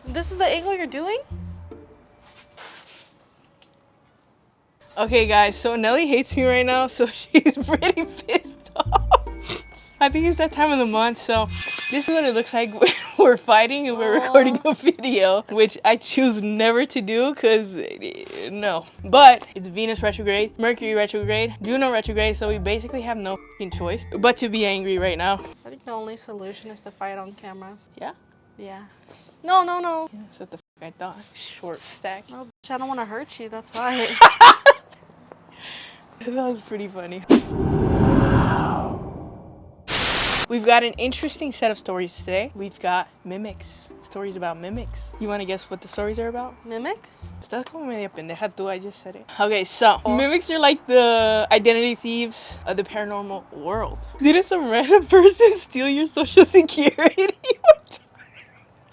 This is the angle you're doing? Okay, guys, so Nelly hates me right now, so she's pretty pissed off. I think it's that time of the month, so this is what it looks like when we're fighting and we're recording a video, which I choose never to do because no. But it's Venus retrograde, Mercury retrograde, Juno retrograde, so we basically have no f***ing choice but to be angry right now. I think the only solution is to fight on camera. Yeah? Yeah. No. Yeah, that's what the f*** I thought. Short stack. No, bitch, I don't want to hurt you, that's why. That was pretty funny. We've got an interesting set of stories today. We've got mimics. Stories about mimics. You want to guess what the stories are about? Mimics? Estás como media pendeja tú, I just said it. Okay, so mimics are like the identity thieves of the paranormal world. Didn't some random person steal your social security?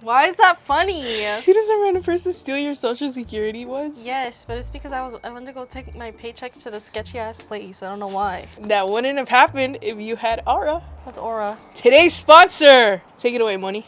Why is that funny? Didn't some random person steal your social security once? Yes, but it's because I went to go take my paychecks to the sketchy ass place. I don't know why. That wouldn't have happened if you had Aura. What's Aura? Today's sponsor! Take it away, Money.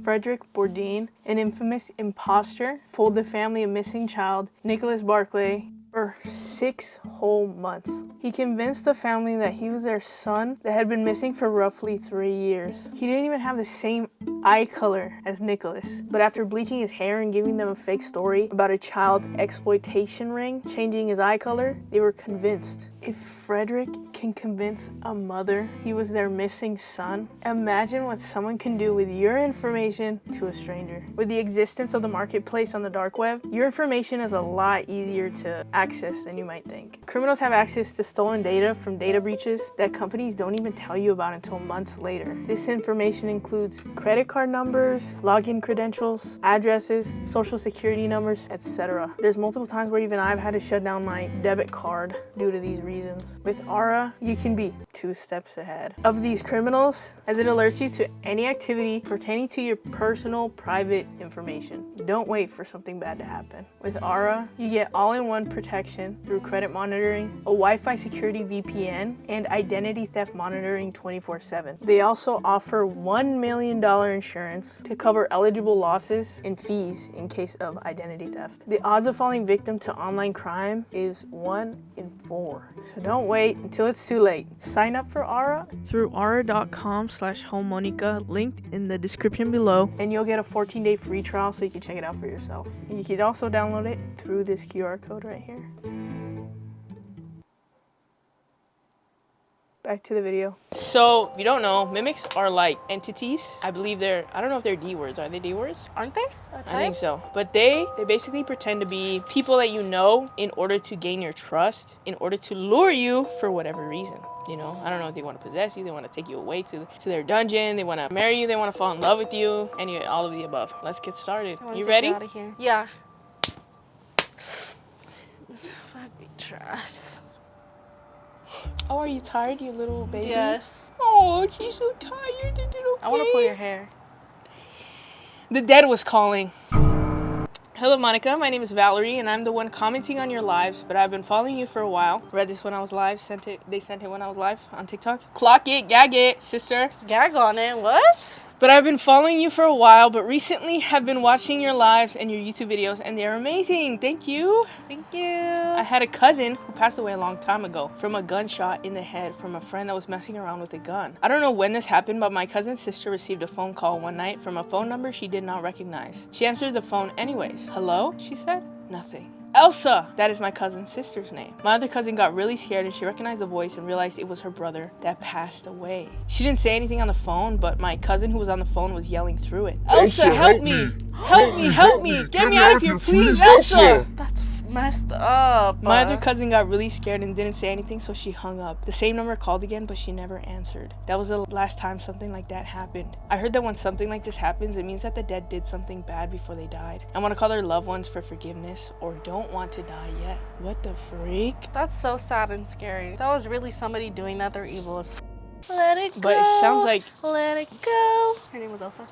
Frederick Bourdin, an infamous imposter, fooled the family of missing child, Nicholas Barclay, for 6 whole months. He convinced the family that he was their son that had been missing for roughly 3 years. He didn't even have the same eye color as Nicholas, but after bleaching his hair and giving them a fake story about a child exploitation ring changing his eye color, they were convinced. If Frederick can convince a mother he was their missing son, imagine what someone can do with your information to a stranger. With the existence of the marketplace on the dark web, your information is a lot easier to access than you might think. Criminals have access to stolen data from data breaches that companies don't even tell you about until months later. This information includes credit card numbers, login credentials, addresses, social security numbers, etc. There's multiple times where even I've had to shut down my debit card due to these reasons. With Aura, you can be 2 steps ahead of these criminals as it alerts you to any activity pertaining to your personal private information. Don't wait for something bad to happen. With Aura, you get all-in-one protection through credit monitoring, a Wi-Fi security VPN, and identity theft monitoring 24/7. They also offer $1 million insurance to cover eligible losses and fees in case of identity theft. The odds of falling victim to online crime is 1 in 4. So don't wait until it's too late. Sign up for Aura through aura.com/homonica, linked in the description below, and you'll get a 14-day free trial so you can check it out for yourself. And you can also download it through this QR code right here. Back to the video. So, if you don't know, mimics are like entities. I believe I don't know if they're D words. Are they D words? Aren't they? I think so. But they basically pretend to be people that you know in order to gain your trust, in order to lure you for whatever reason. You know, I don't know if they want to possess you, they want to take you away to their dungeon, they want to marry you, they want to fall in love with you, anyway, all of the above. Let's get started. You ready? Out of here. Yeah. Fuck me, trust. Oh, are you tired, you little baby? Yes. Oh, she's so tired, the little baby. I want to pull your hair. The dead was calling. Hello, Monica. My name is Valerie, and I'm the one commenting on your lives, but I've been following you for a while. Read this when I was live. They sent it when I was live on TikTok. Clock it, gag it, sister. Gag on it, what? But I've been following you for a while, but recently have been watching your lives and your YouTube videos, and they're amazing. Thank you. Thank you. I had a cousin who passed away a long time ago from a gunshot in the head from a friend that was messing around with a gun. I don't know when this happened, but my cousin's sister received a phone call one night from a phone number she did not recognize. She answered the phone anyways. Hello? She said. Nothing. Elsa! That is my cousin's sister's name. My other cousin got really scared and she recognized the voice and realized it was her brother that passed away. She didn't say anything on the phone, but my cousin who was on the phone was yelling through it. Elsa, help me! Help me, help me! Get me out of here, please, Elsa! That's messed up. My other cousin got really scared and didn't say anything, so she hung up. The same number called again, but she never answered. That was the last time something like that happened. I heard that when something like this happens, it means that the dead did something bad before they died and want to call their loved ones for forgiveness or don't want to die yet. What the freak? That's so sad and scary. That was really somebody doing that. They're evil as Let it go. But it sounds like... Let it go. Her name was Elsa.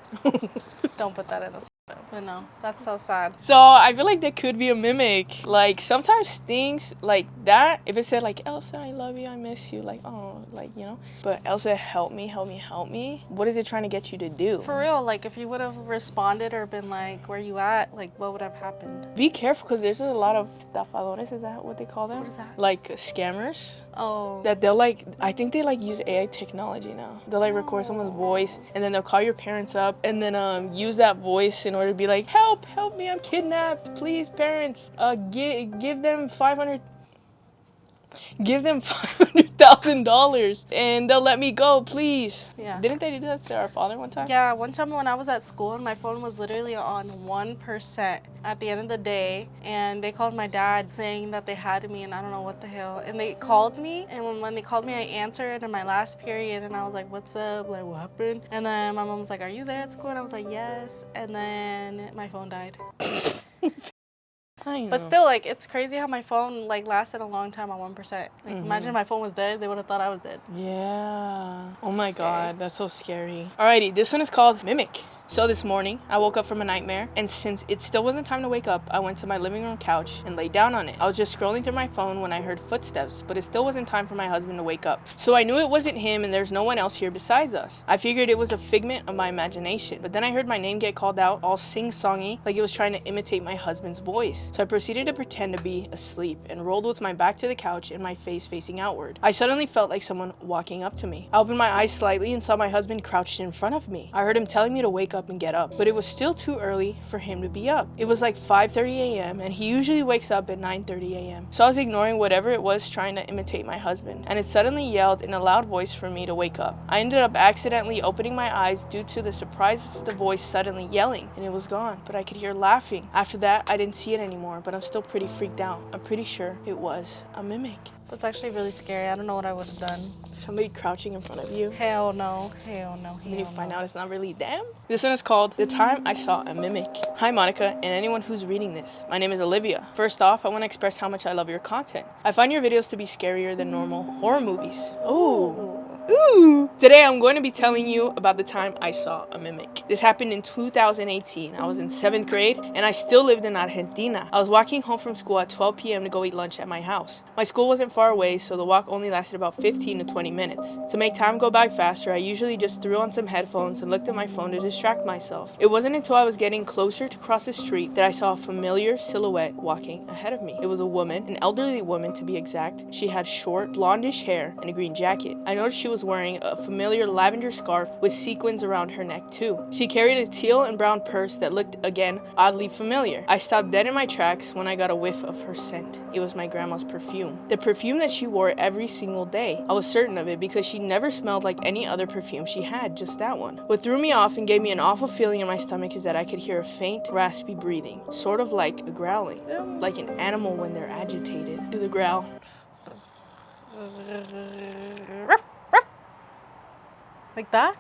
Don't put that in. That's But no, that's so sad. So I feel like that could be a mimic. Like sometimes things like that, if it said like Elsa, I love you, I miss you, like oh, like you know. But Elsa, help me, help me, help me. What is it trying to get you to do? For real, like if you would have responded or been like, where you at? Like what would have happened? Be careful because there's a lot of estafadores, is that what they call them? What is that? Like scammers. Oh. That they'll like, I think they like use AI technology now. They'll like record someone's voice and then they'll call your parents up and then use that voice in order to be like, help me, I'm kidnapped, please parents, give them $500,000 and they'll let me go, please. Yeah. Didn't they do that to our father one time? Yeah, one time when I was at school and my phone was literally on 1% at the end of the day, and they called my dad saying that they had me and I don't know what the hell. And they called me, and when they called me, I answered in my last period, and I was like, what's up? Like, what happened? And then my mom was like, are you there at school? And I was like, yes. And then my phone died. I know. But still, like, it's crazy how my phone, like, lasted a long time on 1%. Like, imagine if my phone was dead, they would have thought I was dead. Yeah. Oh my Scary. God, that's so scary. Alrighty, this one is called Mimic. So this morning, I woke up from a nightmare, and since it still wasn't time to wake up, I went to my living room couch and laid down on it. I was just scrolling through my phone when I heard footsteps, but it still wasn't time for my husband to wake up. So I knew it wasn't him and there's no one else here besides us. I figured it was a figment of my imagination, but then I heard my name get called out, all sing-songy, like it was trying to imitate my husband's voice. So I proceeded to pretend to be asleep and rolled with my back to the couch and my face facing outward. I suddenly felt like someone walking up to me. I opened my eyes slightly and saw my husband crouched in front of me. I heard him telling me to wake up and get up, but it was still too early for him to be up. It was like 5:30 a.m. and he usually wakes up at 9:30 a.m. So I was ignoring whatever it was trying to imitate my husband, and it suddenly yelled in a loud voice for me to wake up. I ended up accidentally opening my eyes due to the surprise of the voice suddenly yelling, and it was gone, but I could hear laughing. After that, I didn't see it anymore, but I'm still pretty freaked out. I'm pretty sure it was a mimic. That's actually really scary. I don't know what I would have done. Somebody crouching in front of you. Hell no. Hell no. And you find out it's not really them. This one is called The Time I Saw a Mimic. Hi Monica and anyone who's reading this. My name is Olivia. First off, I want to express how much I love your content. I find your videos to be scarier than normal horror movies. Oh. Ooh. Today I'm going to be telling you about the time I saw a mimic. This happened in 2018. I was in 7th grade and I still lived in Argentina. I was walking home from school at 12 p.m. to go eat lunch at my house. My school wasn't far away, so the walk only lasted about 15 to 20 minutes. To make time go by faster, I usually just threw on some headphones and looked at my phone to distract myself. It wasn't until I was getting closer to cross the street that I saw a familiar silhouette walking ahead of me. It was a woman, an elderly woman to be exact. She had short, blondish hair and a green jacket. I noticed she was wearing a familiar lavender scarf with sequins around her neck too. She carried a teal and brown purse that looked, again, oddly familiar. I stopped dead in my tracks when I got a whiff of her scent. It was my grandma's perfume. The perfume that she wore every single day. I was certain of it because she never smelled like any other perfume she had, just that one. What threw me off and gave me an awful feeling in my stomach is that I could hear a faint, raspy breathing, sort of like a growling, like an animal when they're agitated. Do the growl. Like that?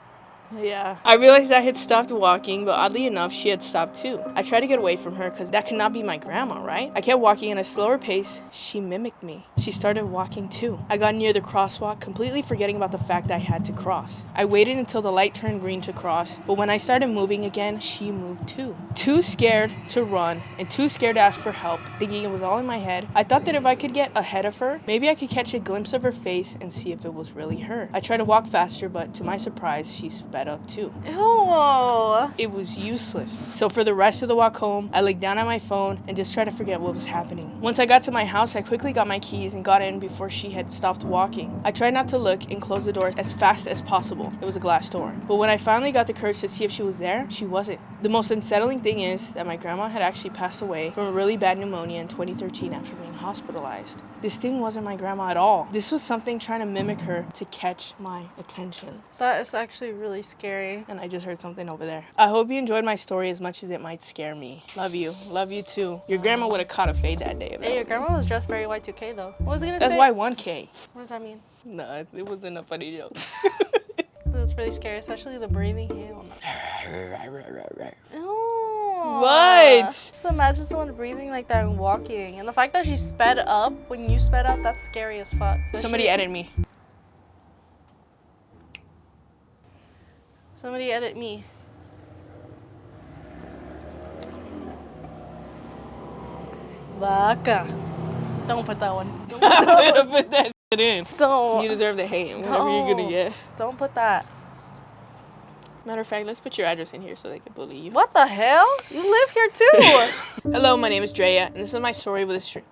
Yeah. I realized I had stopped walking, but oddly enough, she had stopped too. I tried to get away from her because that could not be my grandma, right? I kept walking at a slower pace. She mimicked me. She started walking too. I got near the crosswalk, completely forgetting about the fact I had to cross. I waited until the light turned green to cross, but when I started moving again, she moved too. Too scared to run and too scared to ask for help, thinking it was all in my head. I thought that if I could get ahead of her, maybe I could catch a glimpse of her face and see if it was really her. I tried to walk faster, but to my surprise, she sped up too. Ew. It was useless. So for the rest of the walk home, I laid down on my phone and just tried to forget what was happening. Once I got to my house, I quickly got my keys and got in before she had stopped walking. I tried not to look and close the door as fast as possible. It was a glass door. But when I finally got the courage to see if she was there, she wasn't. The most unsettling thing is that my grandma had actually passed away from a really bad pneumonia in 2013 after being hospitalized. This thing wasn't my grandma at all. This was something trying to mimic her to catch my attention. That is actually really scary. And I just heard something over there. I hope you enjoyed my story as much as it might scare me. Love you. Love you too. Your grandma would have caught a fade that day. Hey, your grandma was dressed very Y2K though. What was I gonna That's say? why 1K. What does that mean? No, it wasn't a funny joke. That's really scary, especially the breathing. Hell no. Ew. What? Just imagine someone breathing like that and walking. And the fact that she sped up when you sped up, that's scary as fuck. Somebody edit me. Somebody edit me. Vaca. Don't put that one. I'm gonna put that shit in. Don't. You deserve the hate, whatever you're gonna get. Don't put that. Matter of fact, let's put your address in here so they can bully you. What the hell? You live here too. Hello, my name is Drea, and this is my story with a string.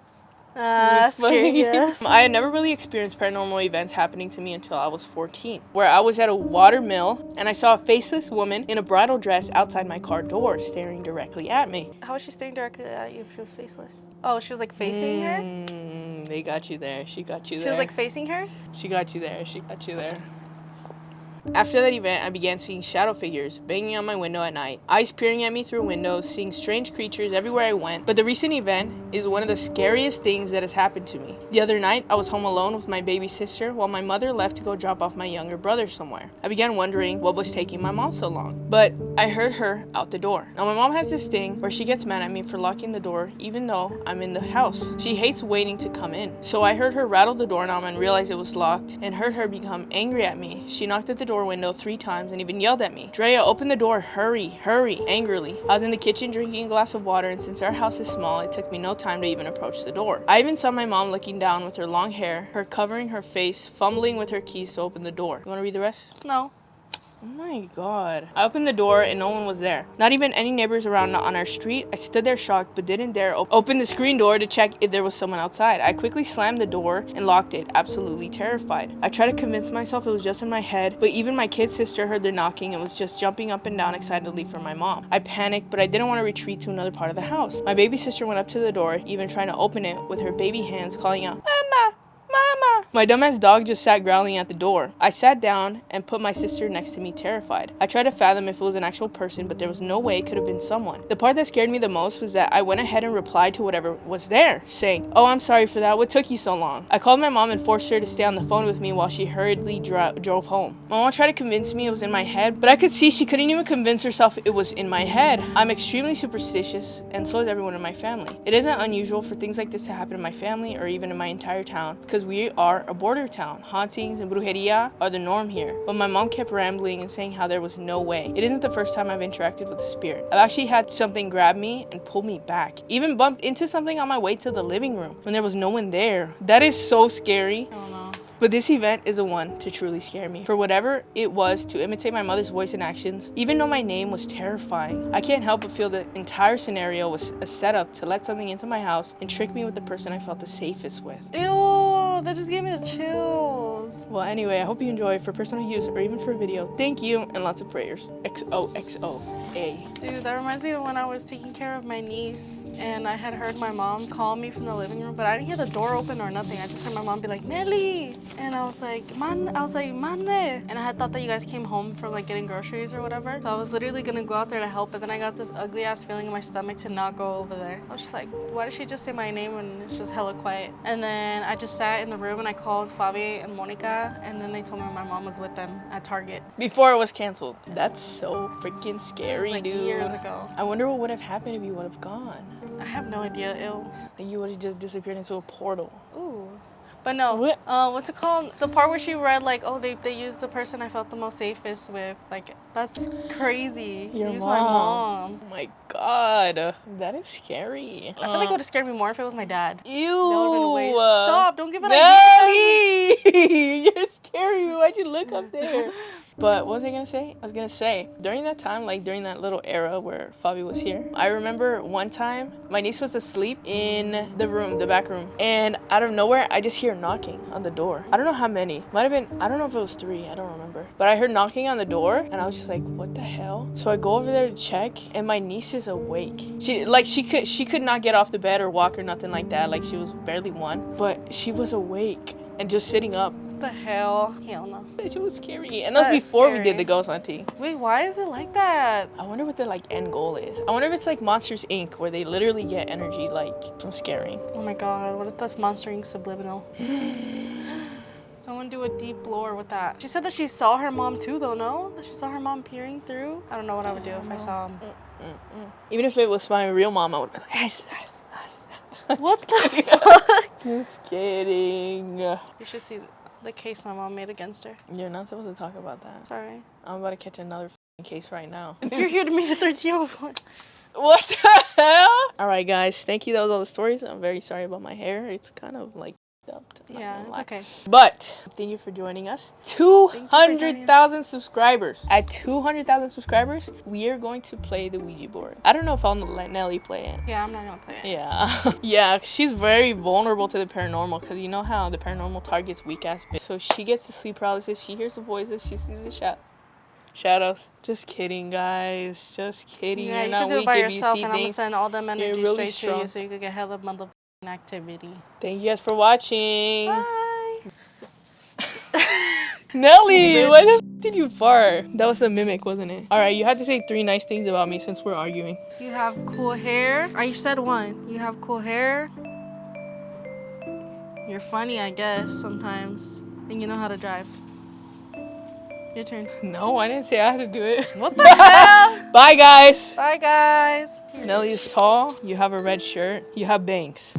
Scary, yes. I had never really experienced paranormal events happening to me until I was 14, where I was at a water mill and I saw a faceless woman in a bridal dress outside my car door staring directly at me. How was she staring directly at you if she was faceless? Oh, she was like facing her? They got you there. She got you there. She was like facing her? She got you there. She got you there. After that event, I began seeing shadow figures banging on my window at night, eyes peering at me through windows, seeing strange creatures everywhere I went. But the recent event is one of the scariest things that has happened to me. The other night, I was home alone with my baby sister while my mother left to go drop off my younger brother somewhere. I began wondering what was taking my mom so long, but I heard her out the door. Now, my mom has this thing where she gets mad at me for locking the door even though I'm in the house. She hates waiting to come in. So I heard her rattle the doorknob and realized it was locked and heard her become angry at me. She knocked at the door window 3 times and even yelled at me. Drea, open the door, hurry, hurry, angrily. I was in the kitchen drinking a glass of water, and since our house is small, it took me no time to even approach the door. I even saw my mom looking down with her long hair, her covering her face, fumbling with her keys to open the door. You want to read the rest? No. Oh my god. I opened the door and no one was there. Not even any neighbors around on our street. I stood there shocked but didn't dare open the screen door to check if there was someone outside. I quickly slammed the door and locked it, absolutely terrified. I tried to convince myself it was just in my head, but even my kid sister heard the knocking and was just jumping up and down excitedly for my mom. I panicked, but I didn't want to retreat to another part of the house. My baby sister went up to the door, even trying to open it with her baby hands, calling out, "Mama! Mama!" My dumbass dog just sat growling at the door. I sat down and put my sister next to me, terrified. I tried to fathom if it was an actual person, but there was no way it could have been someone. The part that scared me the most was that I went ahead and replied to whatever was there, saying, "Oh, I'm sorry for that. What took you so long?" I called my mom and forced her to stay on the phone with me while she hurriedly drove home. My mom tried to convince me it was in my head, but I could see she couldn't even convince herself it was in my head. I'm extremely superstitious, and so is everyone in my family. It isn't unusual for things like this to happen in my family or even in my entire town, because we are a border town. Hauntings and brujeria are the norm here. But my mom kept rambling and saying how there was no way. It isn't the first time I've interacted with a spirit. I've actually had something grab me and pull me back. Even bumped into something on my way to the living room when there was no one there. That is so scary. I don't know. But this event is the one to truly scare me. For whatever it was to imitate my mother's voice and actions, even though my name was terrifying, I can't help but feel the entire scenario was a setup to let something into my house and trick me with the person I felt the safest with. Ew, that just gave me the chills. Well, anyway, I hope you enjoy for personal use or even for video. Thank you and lots of prayers. XOXOA. Dude, that reminds me of when I was taking care of my niece and I had heard my mom call me from the living room, but I didn't hear the door open or nothing. I just heard my mom be like, "Nelly." And I was like, "Mane." And I had thought that you guys came home from like getting groceries or whatever. So I was literally gonna go out there to help, but then I got this ugly ass feeling in my stomach to not go over there. I was just like, why did she just say my name when it's just hella quiet? And then I just sat in the room and I called Fabi and Monica, and then they told me my mom was with them at Target. Before it was canceled. That's so freaking scary, Like dude. years ago. I wonder what would have happened if you would have gone. I have no idea. Ew. Like you would have just disappeared into a portal. Ooh. But no, What? what's it called? The part where she read like, oh, they used the person I felt the most safest with. Like, that's crazy. Your They used mom. my mom. Oh my god. That is scary. I feel like it would have scared me more if it was my dad. Ew. That would've been way. Stop! Don't give it Nelly! You're scary. Why'd you look up there? But what was I gonna say? I was gonna say, during that time, like during that little era where Fabi was here, I remember one time my niece was asleep in the room, the back room, and out of nowhere, I just hear knocking on the door. I don't know how many. Might have been, I don't know if it was 3, I don't remember. But I heard knocking on the door, and I was just like, what the hell? So I go over there to check, and my niece is awake. She could not get off the bed or walk or nothing like that. Like she was barely 1, but she was awake and just sitting up. What the hell? Hell no. It was scary. And that was That's before we scary. did the ghost hunting. Wait, why is it like that? I wonder what the like end goal is. I wonder if it's like Monsters Inc. where they literally get energy like from scaring. Oh my god, what if that's Monster Inc. subliminal? Someone do a deep lore with that. She said that she saw her mom too though, no? That she saw her mom peering through? I don't know what I would do if I saw him. Even if it was my real mom, I would be like, What the fuck? just kidding. You should see the case my mom made against her. You're not supposed to talk about that. Sorry. I'm about to catch another case right now. You're here to meet a 13-year-old boy. What the hell? All right, guys. Thank you. That was all the stories. I'm very sorry about my hair. It's kind of like dumped. Yeah, it's okay. But thank you for joining us. Thank you for joining us. 200,000 subscribers. At 200,000 subscribers, we are going to play the Ouija board. I don't know if I'll let Nelly play it. Yeah, I'm not gonna play it. Yeah. Yeah, she's very vulnerable to the paranormal because you know how the paranormal targets weak ass bitch. So she gets the sleep paralysis, she hears the voices, she sees the shadows. Just kidding, guys. Just kidding. Yeah, You're you not can do it weak by if you yourself, see and I'm gonna things. send all them energy really straight to you, strong. so you could get hella mother activity. Thank you guys for watching. Bye. Nelly, why the Bitch. did you fart? That was the mimic, wasn't it? All right, you had to say 3 nice things about me since we're arguing. You have cool hair. Or you said one. You have cool hair. You're funny, I guess, sometimes. And you know how to drive. Your turn. No, I didn't say I had to do it. What the hell? Bye, guys. Bye, guys. Nelly is tall. You have a red shirt. You have bangs.